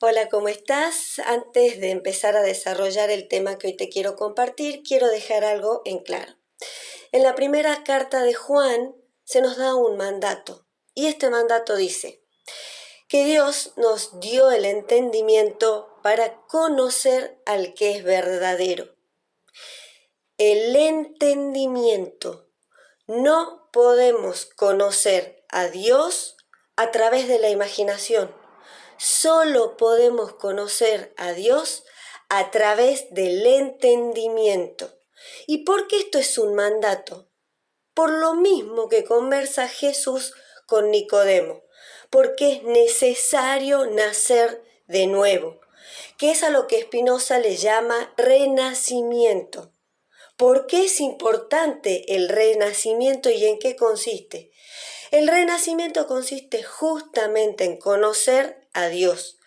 Hola, ¿cómo estás? Antes de empezar a desarrollar el tema que hoy te quiero compartir, quiero dejar algo en claro. En la primera carta de Juan se nos da un mandato, y este mandato dice que Dios nos dio el entendimiento para conocer al que es verdadero. El entendimiento. No podemos conocer a Dios a través de la imaginación. Solo podemos conocer a Dios a través del entendimiento. ¿Y por qué esto es un mandato? Por lo mismo que conversa Jesús con Nicodemo, porque es necesario nacer de nuevo, que es a lo que Spinoza le llama renacimiento. ¿Por qué es importante el renacimiento y en qué consiste? El renacimiento consiste justamente en conocer a Dios.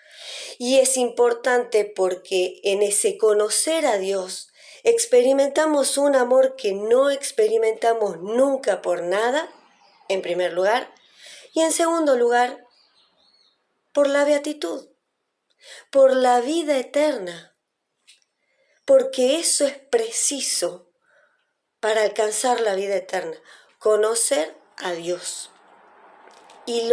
Y es importante porque en ese conocer a Dios experimentamos un amor que no experimentamos nunca por nada, en primer lugar, y en segundo lugar, por la beatitud, por la vida eterna, porque eso es preciso para alcanzar la vida eterna, conocer a Dios. Y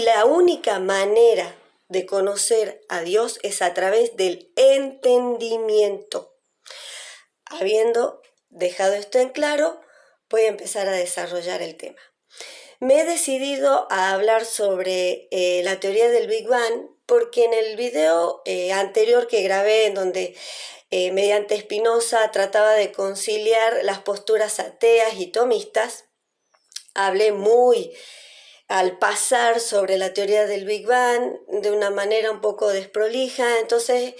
la única manera de conocer a Dios es a través del entendimiento. Habiendo dejado esto en claro, voy a empezar a desarrollar el tema. Me he decidido a hablar sobre la teoría del Big Bang porque en el video anterior que grabé, en donde mediante Spinoza trataba de conciliar las posturas ateas y tomistas, hablé muy al pasar sobre la teoría del Big Bang de una manera un poco desprolija, entonces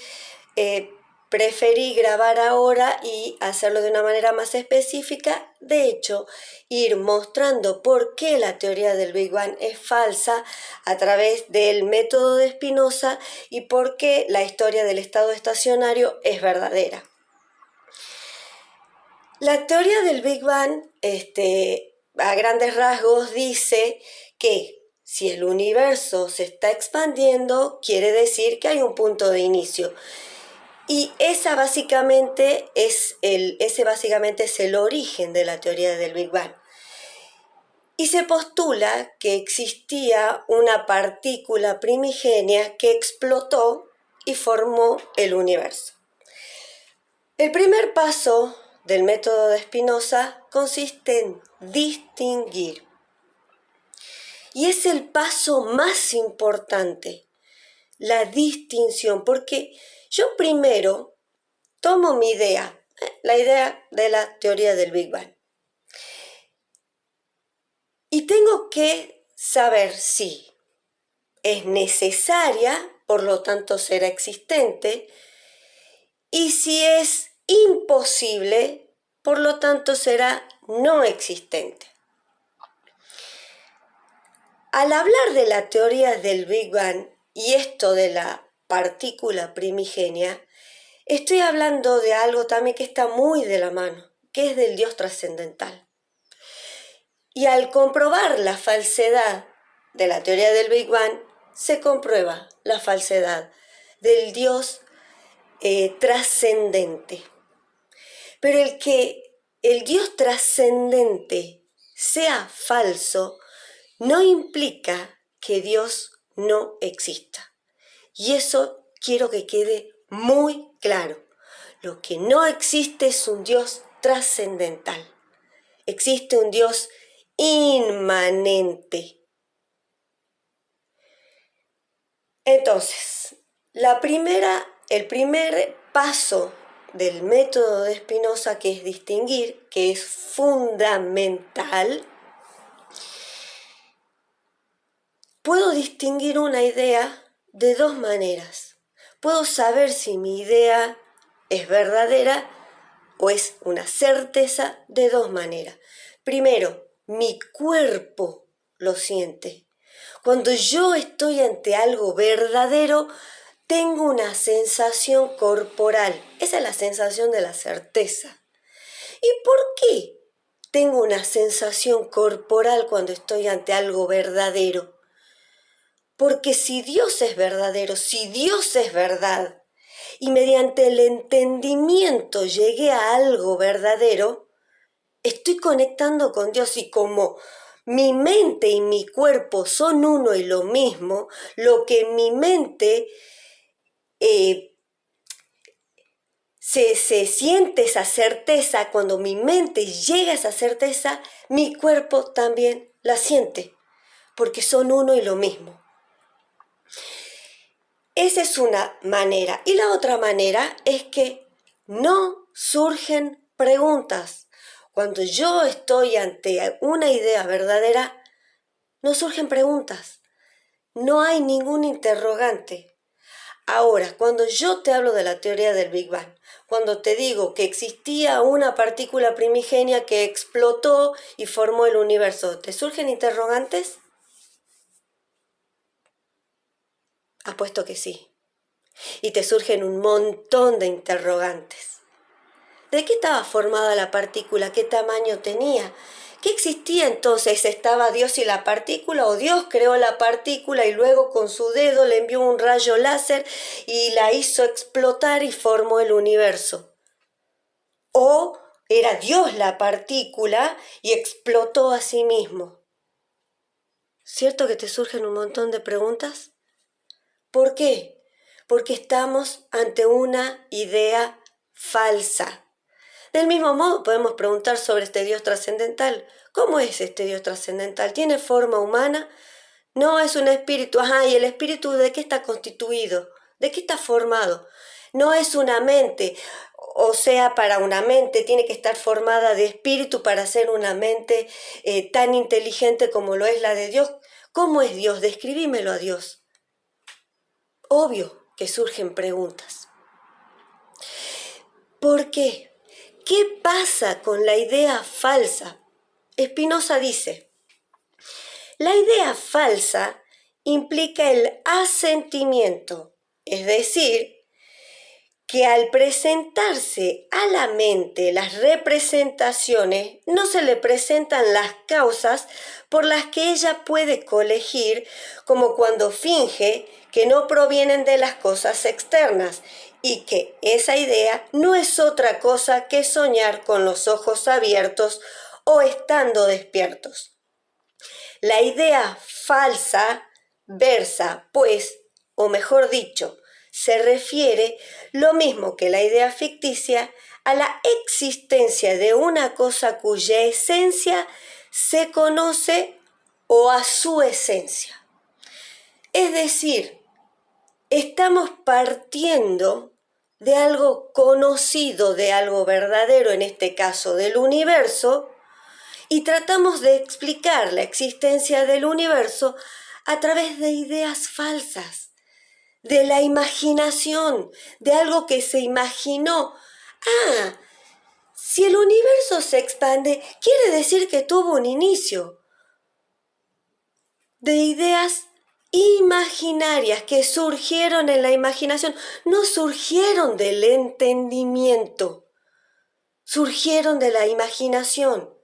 preferí grabar ahora y hacerlo de una manera más específica, de hecho, ir mostrando por qué la teoría del Big Bang es falsa a través del método de Spinoza y por qué la historia del estado estacionario es verdadera. La teoría del Big Bang, a grandes rasgos, dice que si el universo se está expandiendo, quiere decir que hay un punto de inicio. Y ese básicamente es el origen de la teoría del Big Bang. Y se postula que existía una partícula primigenia que explotó y formó el universo. El primer paso del método de Spinoza consiste en distinguir. Y es el paso más importante, la distinción, porque yo primero tomo mi idea, la idea de la teoría del Big Bang, y tengo que saber si es necesaria, por lo tanto será existente, y si es imposible, por lo tanto será no existente. Al hablar de la teoría del Big Bang y esto de la partícula primigenia, estoy hablando de algo también que está muy de la mano, que es del Dios trascendental. Y al comprobar la falsedad de la teoría del Big Bang, se comprueba la falsedad del Dios trascendente. Pero el que el Dios trascendente sea falso no implica que Dios no exista. Y eso quiero que quede muy claro. Lo que no existe es un Dios trascendental. Existe un Dios inmanente. Entonces, el primer paso del método de Spinoza, que es distinguir, que es fundamental, puedo distinguir una idea de dos maneras. Puedo saber si mi idea es verdadera o es una certeza de dos maneras. Primero, mi cuerpo lo siente. Cuando yo estoy ante algo verdadero, tengo una sensación corporal. Esa es la sensación de la certeza. ¿Y por qué tengo una sensación corporal cuando estoy ante algo verdadero? Porque si Dios es verdadero, si Dios es verdad, y mediante el entendimiento llegué a algo verdadero, estoy conectando con Dios, y como mi mente y mi cuerpo son uno y lo mismo, lo que mi mente se siente esa certeza, cuando mi mente llega a esa certeza, mi cuerpo también la siente, porque son uno y lo mismo. Esa es una manera. Y la otra manera es que no surgen preguntas. Cuando yo estoy ante una idea verdadera, no surgen preguntas. No hay ningún interrogante. Ahora, cuando yo te hablo de la teoría del Big Bang, cuando te digo que existía una partícula primigenia que explotó y formó el universo, ¿te surgen interrogantes? Apuesto que sí. Y te surgen un montón de interrogantes. ¿De qué estaba formada la partícula? ¿Qué tamaño tenía? ¿Qué existía entonces? ¿Estaba Dios y la partícula? ¿O Dios creó la partícula y luego con su dedo le envió un rayo láser y la hizo explotar y formó el universo? ¿O era Dios la partícula y explotó a sí mismo? ¿Cierto que te surgen un montón de preguntas? ¿Por qué? Porque estamos ante una idea falsa. Del mismo modo podemos preguntar sobre este Dios trascendental. ¿Cómo es este Dios trascendental? ¿Tiene forma humana? No, es un espíritu. Ajá, ¿y el espíritu de qué está constituido? ¿De qué está formado? No es una mente. O sea, para una mente tiene que estar formada de espíritu para ser una mente tan inteligente como lo es la de Dios. ¿Cómo es Dios? Describímelo a Dios. Obvio que surgen preguntas. ¿Por qué? ¿Qué pasa con la idea falsa? Spinoza dice, la idea falsa implica el asentimiento, es decir, que al presentarse a la mente las representaciones, no se le presentan las causas por las que ella puede colegir, como cuando finge que no provienen de las cosas externas, y que esa idea no es otra cosa que soñar con los ojos abiertos o estando despiertos. La idea falsa versa, pues, o mejor dicho, se refiere, lo mismo que la idea ficticia, a la existencia de una cosa cuya esencia se conoce o a su esencia. Es decir, estamos partiendo de algo conocido, de algo verdadero, en este caso del universo, y tratamos de explicar la existencia del universo a través de ideas falsas, de la imaginación, de algo que se imaginó. Ah, si el universo se expande, quiere decir que tuvo un inicio de ideas imaginarias que surgieron en la imaginación, no surgieron del entendimiento, surgieron de la imaginación.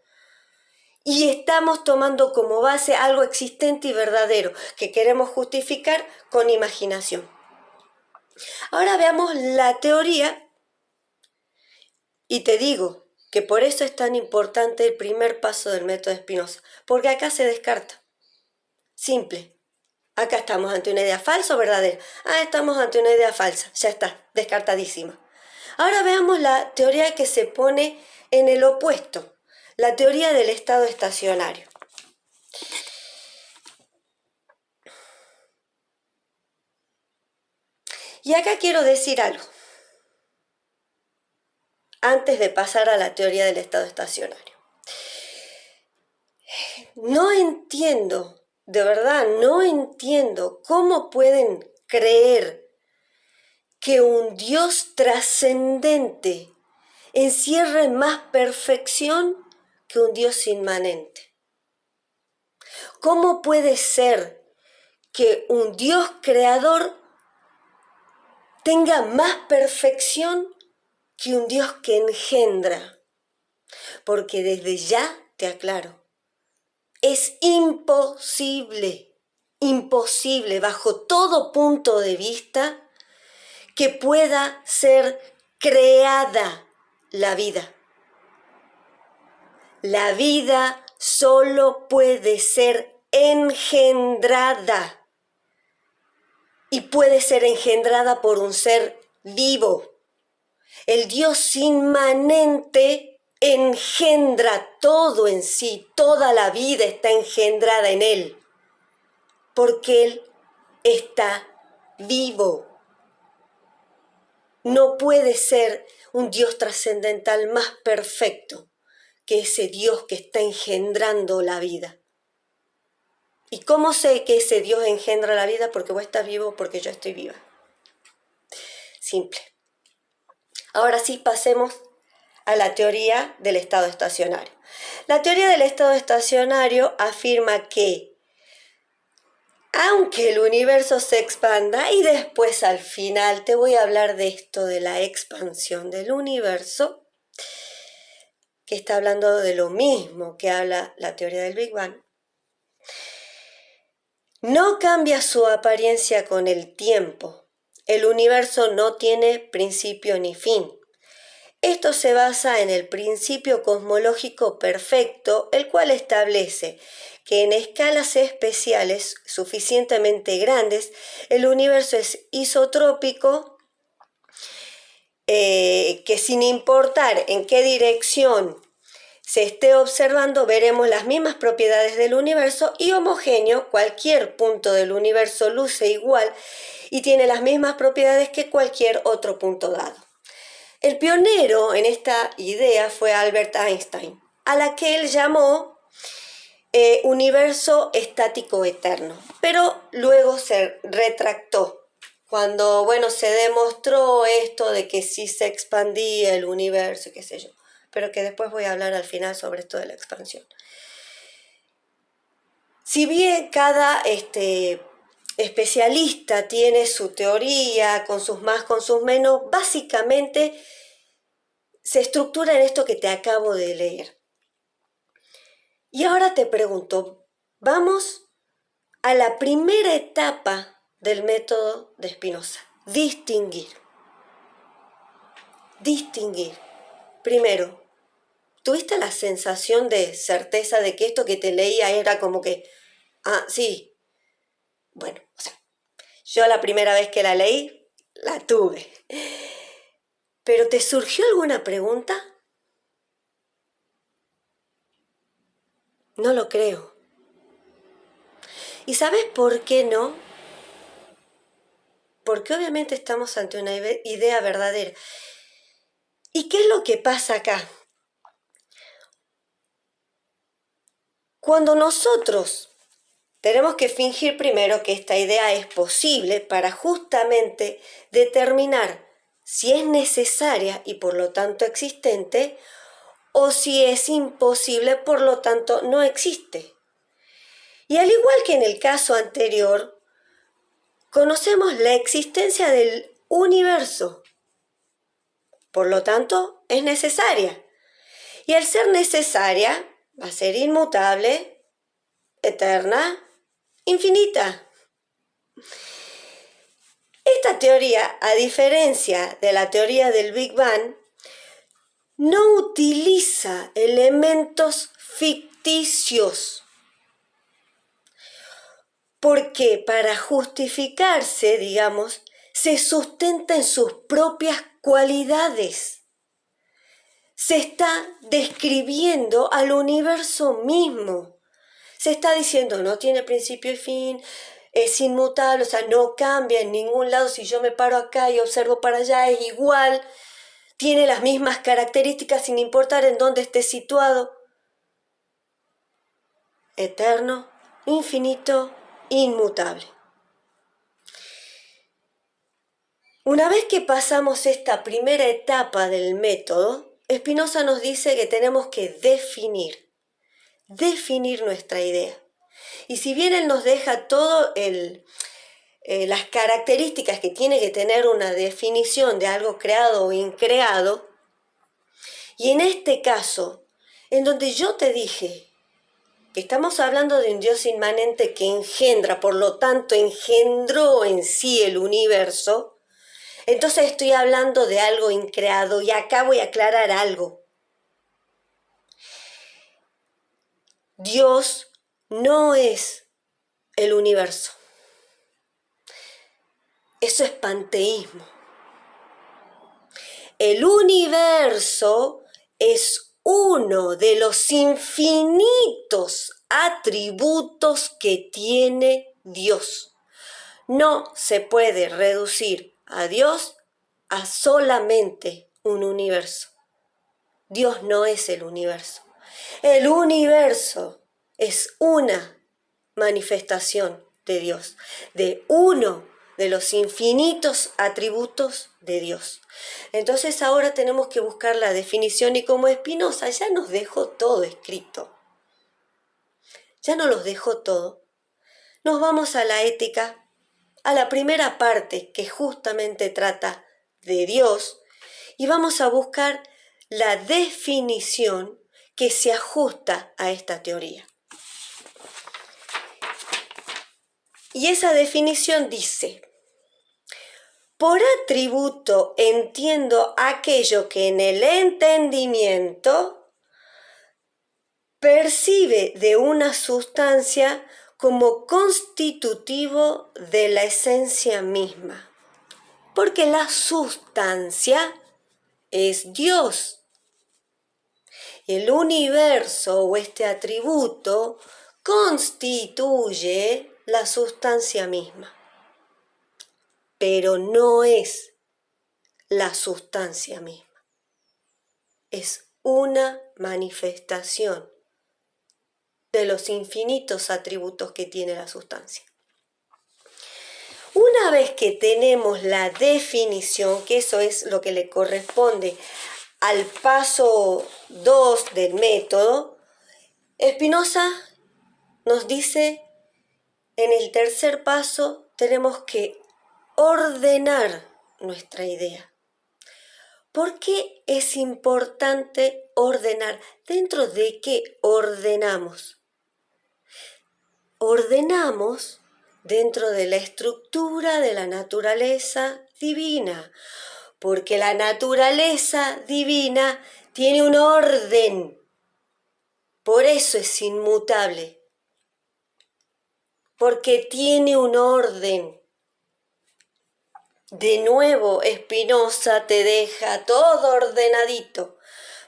Y estamos tomando como base algo existente y verdadero que queremos justificar con imaginación. Ahora veamos la teoría, y te digo que por eso es tan importante el primer paso del método Spinoza, porque acá se descarta. Simple. Acá estamos ante una idea falsa o verdadera. Estamos ante una idea falsa. Ya está, descartadísima. Ahora veamos la teoría que se pone en el opuesto, la teoría del estado estacionario. Y acá quiero decir algo, antes de pasar a la teoría del estado estacionario. No entiendo, de verdad, no entiendo cómo pueden creer que un Dios trascendente encierre más perfección que un Dios inmanente. ¿Cómo puede ser que un Dios creador tenga más perfección que un Dios que engendra? Porque desde ya te aclaro, es imposible, imposible bajo todo punto de vista que pueda ser creada la vida. La vida solo puede ser engendrada y puede ser engendrada por un ser vivo. El Dios inmanente engendra todo en sí, toda la vida está engendrada en Él, porque Él está vivo. No puede ser un Dios trascendental más perfecto que ese Dios que está engendrando la vida. ¿Y cómo sé que ese Dios engendra la vida? Porque vos estás vivo, porque yo estoy viva. Simple. Ahora sí, pasemos a la teoría del estado estacionario. La teoría del estado estacionario afirma que aunque el universo se expanda, y después al final te voy a hablar de esto, de la expansión del universo, que está hablando de lo mismo que habla la teoría del Big Bang, no cambia su apariencia con el tiempo. El universo no tiene principio ni fin. Esto se basa en el principio cosmológico perfecto, el cual establece que en escalas especiales suficientemente grandes, el universo es isotrópico, que sin importar en qué dirección se esté observando, veremos las mismas propiedades del universo, y homogéneo, cualquier punto del universo luce igual y tiene las mismas propiedades que cualquier otro punto dado. El pionero en esta idea fue Albert Einstein, a la que él llamó universo estático eterno, pero luego se retractó cuando, se demostró esto de que sí se expandía el universo, qué sé yo, pero que después voy a hablar al final sobre esto de la expansión. Si bien cada especialista tiene su teoría, con sus más, con sus menos, básicamente se estructura en esto que te acabo de leer. Y ahora te pregunto, vamos a la primera etapa del método de Spinoza, distinguir. Distinguir. Primero, ¿tuviste la sensación de certeza de que esto que te leía era como que, sí? Bueno, yo la primera vez que la leí, la tuve. ¿Pero te surgió alguna pregunta? No lo creo. ¿Y sabes por qué no? Porque obviamente estamos ante una idea verdadera. ¿Y qué es lo que pasa acá? Cuando nosotros tenemos que fingir primero que esta idea es posible para justamente determinar si es necesaria y por lo tanto existente, o si es imposible, por lo tanto no existe. Y al igual que en el caso anterior, conocemos la existencia del universo, por lo tanto es necesaria. Y al ser necesaria, va a ser inmutable, eterna, infinita. Esta teoría, a diferencia de la teoría del Big Bang, no utiliza elementos ficticios, porque para justificarse, se sustenta en sus propias cualidades. Se está describiendo al universo mismo. Se está diciendo, no tiene principio y fin, es inmutable, no cambia en ningún lado. Si yo me paro acá y observo para allá, es igual. Tiene las mismas características sin importar en dónde esté situado. Eterno, infinito, inmutable. Una vez que pasamos esta primera etapa del método, Spinoza nos dice que tenemos que definir nuestra idea. Y si bien él nos deja todo las características que tiene que tener una definición de algo creado o increado, y en este caso, en donde yo te dije que estamos hablando de un Dios inmanente que engendra, por lo tanto engendró en sí el universo, entonces estoy hablando de algo increado y acá voy a aclarar algo. Dios no es el universo. Eso es panteísmo. El universo es uno de los infinitos atributos que tiene Dios. No se puede reducir a Dios a solamente un universo. Dios no es el universo. El universo es una manifestación de Dios, de uno de los infinitos atributos de Dios. Entonces ahora tenemos que buscar la definición y como Spinoza ya nos dejó todo escrito, ya nos los dejó todo, nos vamos a la ética, a la primera parte que justamente trata de Dios y vamos a buscar la definición que se ajusta a esta teoría. Y esa definición dice: por atributo entiendo aquello que en el entendimiento percibe de una sustancia como constitutivo de la esencia misma. Porque la sustancia es Dios. El universo o este atributo constituye la sustancia misma, pero no es la sustancia misma. Es una manifestación de los infinitos atributos que tiene la sustancia. Una vez que tenemos la definición, que eso es lo que le corresponde al paso 2 del método, Spinoza nos dice, en el tercer paso tenemos que ordenar nuestra idea. ¿Por qué es importante ordenar? ¿Dentro de qué ordenamos? Ordenamos dentro de la estructura de la naturaleza divina, porque la naturaleza divina tiene un orden, por eso es inmutable, porque tiene un orden. De nuevo, Spinoza te deja todo ordenadito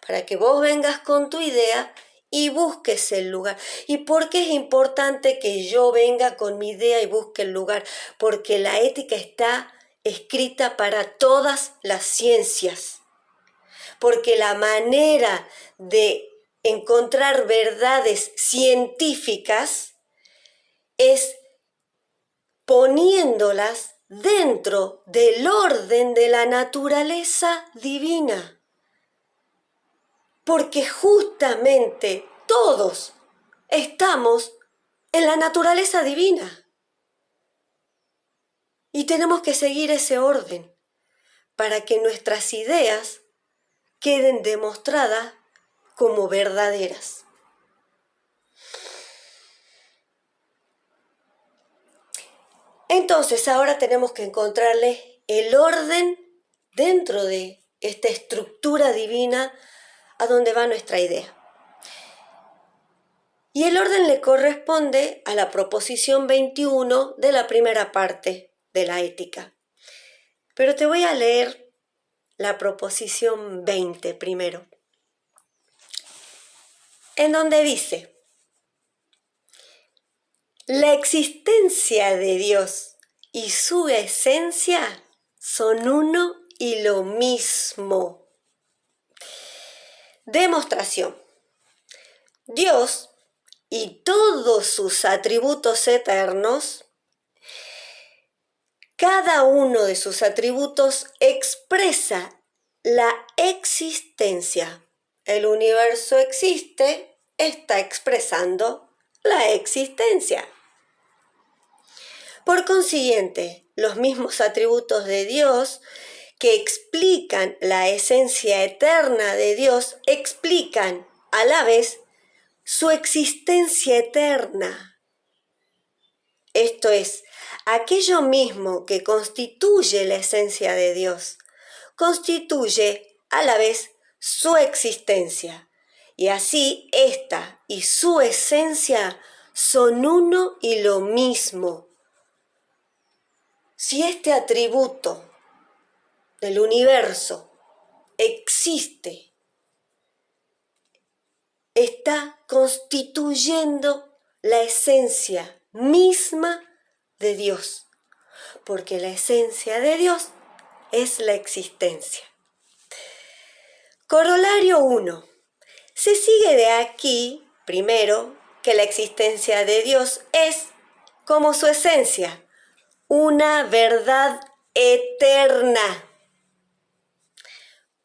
para que vos vengas con tu idea y busques el lugar. ¿Y por qué es importante que yo venga con mi idea y busque el lugar? Porque la ética está escrita para todas las ciencias. Porque la manera de encontrar verdades científicas es poniéndolas dentro del orden de la naturaleza divina. Porque justamente todos estamos en la naturaleza divina. Y tenemos que seguir ese orden para que nuestras ideas queden demostradas como verdaderas. Entonces ahora tenemos que encontrarle el orden dentro de esta estructura divina a donde va nuestra idea. Y el orden le corresponde a la proposición 21 de la primera parte de la ética. Pero te voy a leer la proposición 20 primero, en donde dice: la existencia de Dios y su esencia son uno y lo mismo. Demostración. Dios y todos sus atributos eternos, cada uno de sus atributos expresa la existencia. El universo existe, está expresando la existencia. Por consiguiente, los mismos atributos de Dios que explican la esencia eterna de Dios explican a la vez su existencia eterna. Esto es, aquello mismo que constituye la esencia de Dios, constituye a la vez su existencia. Y así esta y su esencia son uno y lo mismo. Si este atributo del universo existe, está constituyendo la esencia misma de Dios, porque la esencia de Dios es la existencia. Corolario 1. Se sigue de aquí, primero, que la existencia de Dios es, como su esencia, una verdad eterna.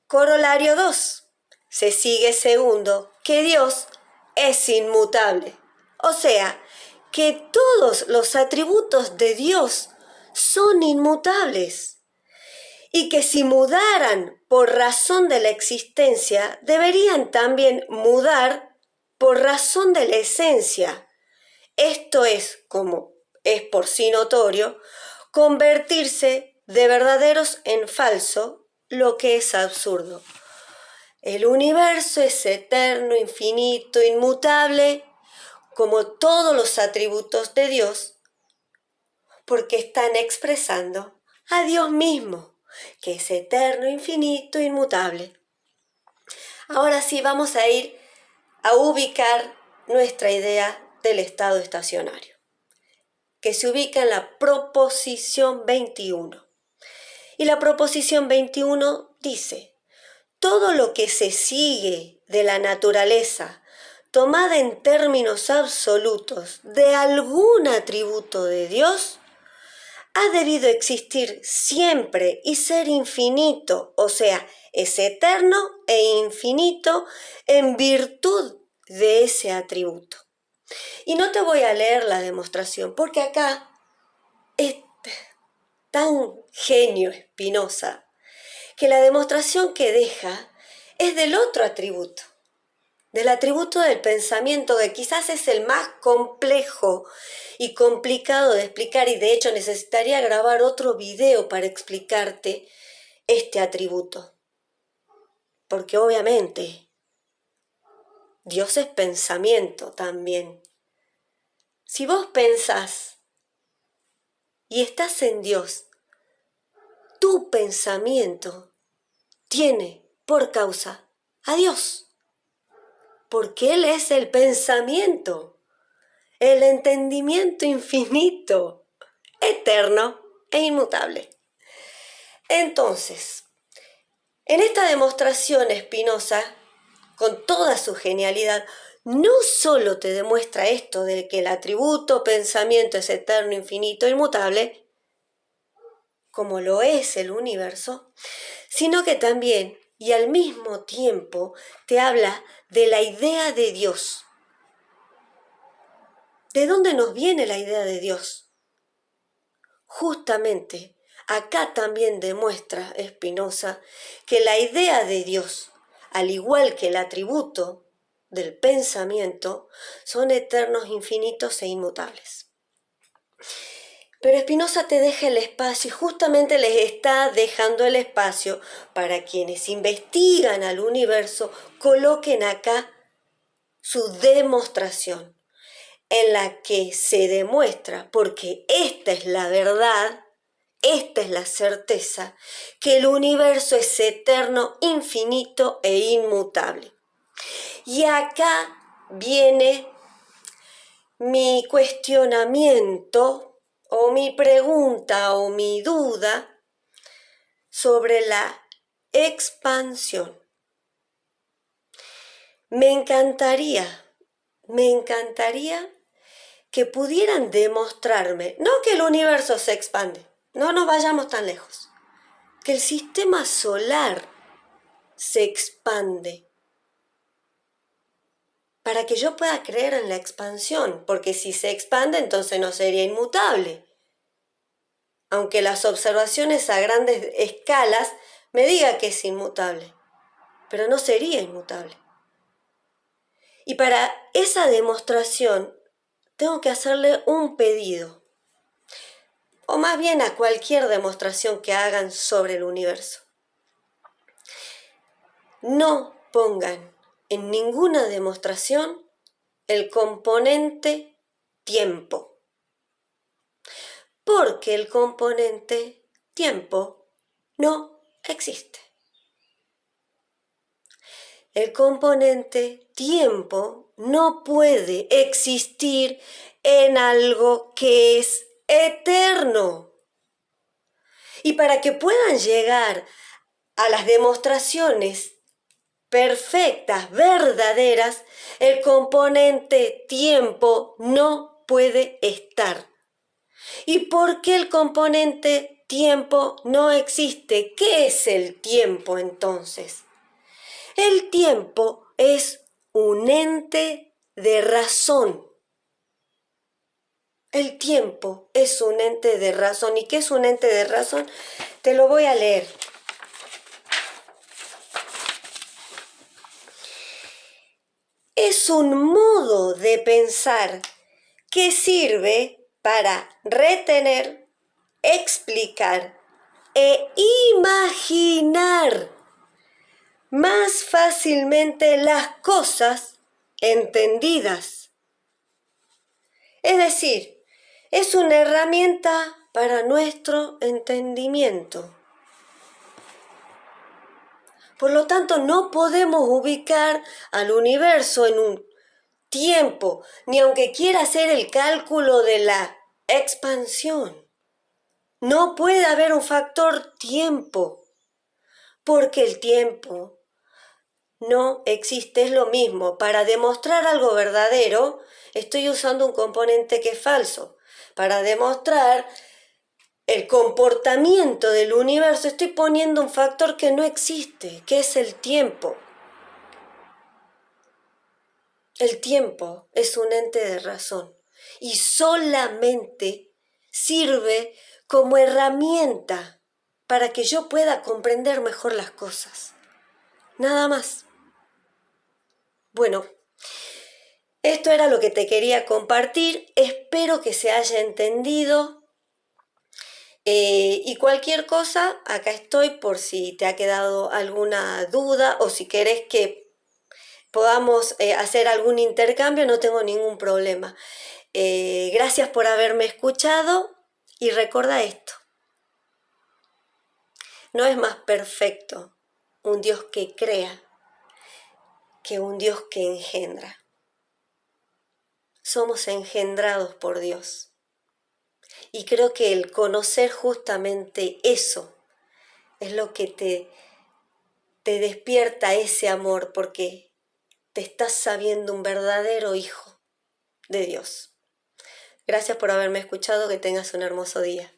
Corolario 2. Se sigue segundo, que Dios es inmutable. O sea, que todos los atributos de Dios son inmutables. Y que si mudaran por razón de la existencia, deberían también mudar por razón de la esencia. Esto es, como es por sí notorio, convertirse de verdaderos en falso, lo que es absurdo. El universo es eterno, infinito, inmutable, como todos los atributos de Dios, porque están expresando a Dios mismo, que es eterno, infinito, inmutable. Ahora sí vamos a ir a ubicar nuestra idea del estado estacionario, que se ubica en la proposición 21. Y la proposición 21 dice: todo lo que se sigue de la naturaleza, tomada en términos absolutos de algún atributo de Dios, ha debido existir siempre y ser infinito, o sea, es eterno e infinito en virtud de ese atributo. Y no te voy a leer la demostración, porque acá es tan genio Spinoza que la demostración que deja es del otro atributo, del atributo del pensamiento, que quizás es el más complejo y complicado de explicar, y de hecho necesitaría grabar otro video para explicarte este atributo. Porque obviamente Dios es pensamiento también. Si vos pensás y estás en Dios, tu pensamiento tiene por causa a Dios, porque Él es el pensamiento, el entendimiento infinito, eterno e inmutable. Entonces, en esta demostración Spinoza, con toda su genialidad, no solo te demuestra esto de que el atributo pensamiento es eterno, infinito, inmutable, como lo es el universo, sino que también y al mismo tiempo te habla de la idea de Dios. ¿De dónde nos viene la idea de Dios? Justamente acá también demuestra Spinoza que la idea de Dios, al igual que el atributo del pensamiento, son eternos, infinitos e inmutables. Pero Spinoza te deja el espacio y justamente les está dejando el espacio para quienes investigan al universo coloquen acá su demostración, en la que se demuestra, porque esta es la verdad, esta es la certeza, que el universo es eterno, infinito e inmutable. Y acá viene mi cuestionamiento o mi pregunta o mi duda sobre la expansión. Me encantaría que pudieran demostrarme, no que el universo se expande, no nos vayamos tan lejos, que el sistema solar se expande, para que yo pueda creer en la expansión, porque si se expande entonces no sería inmutable. Aunque las observaciones a grandes escalas me digan que es inmutable, pero no sería inmutable. Y para esa demostración tengo que hacerle un pedido, o más bien a cualquier demostración que hagan sobre el universo. No pongan en ninguna demostración el componente tiempo, porque el componente tiempo no existe. El componente tiempo no puede existir en algo que es eterno. Y para que puedan llegar a las demostraciones perfectas, verdaderas, el componente tiempo no puede estar. ¿Y por qué el componente tiempo no existe? ¿Qué es el tiempo entonces? El tiempo es un ente de razón. El tiempo es un ente de razón. ¿Y qué es un ente de razón? Te lo voy a leer. Es un modo de pensar que sirve para retener, explicar e imaginar más fácilmente las cosas entendidas. Es decir, es una herramienta para nuestro entendimiento. Por lo tanto, no podemos ubicar al universo en un tiempo, ni aunque quiera hacer el cálculo de la expansión. No puede haber un factor tiempo, porque el tiempo no existe, es lo mismo. Para demostrar algo verdadero, estoy usando un componente que es falso. Para demostrar el comportamiento del universo, estoy poniendo un factor que no existe, que es el tiempo. El tiempo es un ente de razón y solamente sirve como herramienta para que yo pueda comprender mejor las cosas. Nada más. Bueno, esto era lo que te quería compartir. Espero que se haya entendido. Y cualquier cosa, acá estoy por si te ha quedado alguna duda o si querés que podamos hacer algún intercambio, no tengo ningún problema. Gracias por haberme escuchado y recuerda esto. No es más perfecto un Dios que crea que un Dios que engendra. Somos engendrados por Dios. Y creo que el conocer justamente eso es lo que te despierta ese amor, porque te estás sabiendo un verdadero hijo de Dios. Gracias por haberme escuchado, que tengas un hermoso día.